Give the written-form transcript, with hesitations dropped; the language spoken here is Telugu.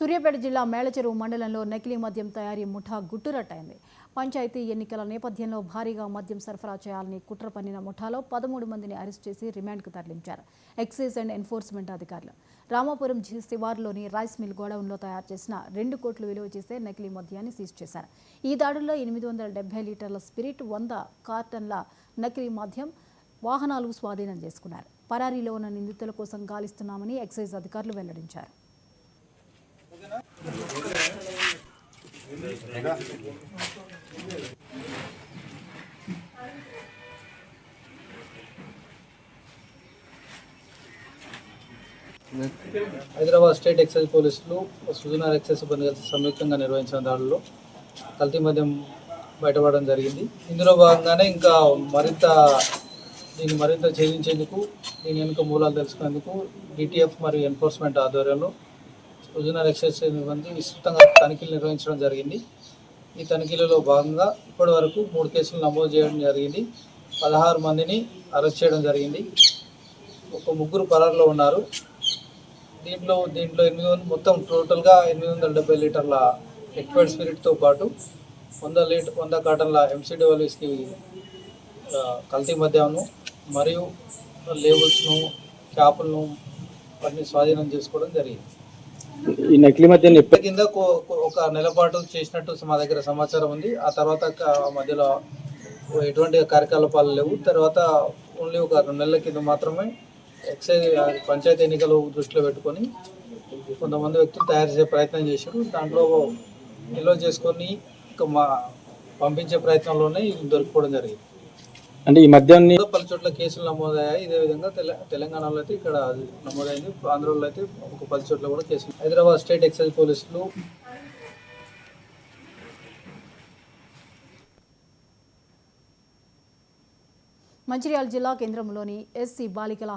సూర్యాపేట జిల్లా మేళచెరువు మండలంలో నకిలీ మద్యం తయారీ ముఠా గుట్టురట్టయింది. పంచాయతీ ఎన్నికల నేపథ్యంలో భారీగా మద్యం సరఫరా చేయాలని కుట్ర పన్నిన ముఠాలో 13 మందిని అరెస్ట్ చేసి రిమాండ్కు తరలించారు ఎక్సైజ్ అండ్ ఎన్ఫోర్స్మెంట్ అధికారులు. రామాపురం శివారులోని రైస్ మిల్ గోడౌన్లో తయారు చేసిన 2 కోట్లు విలువ చేసే నకిలీ మద్యాన్ని సీజ్ చేశారు. ఈ దాడుల్లో 870 లీటర్ల స్పిరిట్, 100 కార్టన్ల నకిలీ మద్యం, వాహనాలు స్వాధీనం చేసుకున్నారు. పరారీలో ఉన్న నిందితుల కోసం గాలిస్తున్నామని ఎక్సైజ్ అధికారులు వెల్లడించారు. హైదరాబాద్ స్టేట్ ఎక్సైజ్ పోలీసులు సుజనార్ ఎక్సైజ్ సిబ్బంది కలిసి సంయుక్తంగా నిర్వహించిన దాడుల్లో కల్తీ మద్యం బయటపడడం జరిగింది. ఇందులో భాగంగానే ఇంకా మరింత ఛేదించేందుకు, దీని వెనుక మూలాలు తెలుసుకునేందుకు డిటిఎఫ్ మరియు ఎన్ఫోర్స్మెంట్ ఆధ్వర్యంలో సుజనార్ ఎక్సైజ్ సిబ్బంది విస్తృతంగా తనిఖీలు నిర్వహించడం జరిగింది. ఈ తనిఖీలలో భాగంగా ఇప్పటి వరకు 3 కేసులు నమోదు చేయడం జరిగింది. 16 మందిని అరెస్ట్ చేయడం జరిగింది. ఒక 3 పరారులో ఉన్నారు. దీంట్లో 800 మొత్తం టోటల్గా 870 లీటర్ల లిక్విడ్ స్పిరిట్తో పాటు 100 కార్టన్ల ఎంసీడబ్ల్యూఎస్కి కల్తీ మద్యాన్ని మరియు లేబుల్స్ను, క్యాపులను వాటిని స్వాధీనం చేసుకోవడం జరిగింది. ఈ నకిలీ మద్యం కింద ఒక నెల పాటు చేసినట్టు మా దగ్గర సమాచారం ఉంది. ఆ తర్వాత మధ్యలో ఎటువంటి కార్యకలాపాలు లేవు. తర్వాత ఓన్లీ ఒక 2 నెలల కింద మాత్రమే ఎక్సైజ్ పంచాయతీ ఎన్నికలు దృష్టిలో పెట్టుకొని కొంతమంది వ్యక్తులు తయారు చేసే ప్రయత్నం చేశారు. దాంట్లో నిల్వ చేసుకొని పంపించే ప్రయత్నంలోనే ఇది దొరికిపోవడం జరిగింది. అంటే ఈ మద్యాన్ని పలు చోట్ల కేసులు నమోదయ్యాయి. ఇదే విధంగా తెలంగాణలో అయితే ఇక్కడ నమోదైంది. ఆంధ్రలో అయితే ఒక 10 చోట్ల కూడా కేసులు. హైదరాబాద్ స్టేట్ ఎక్సైజ్ పోలీసులు మంచిర్యాల జిల్లా కేంద్రంలోని ఎస్సీ బాలికల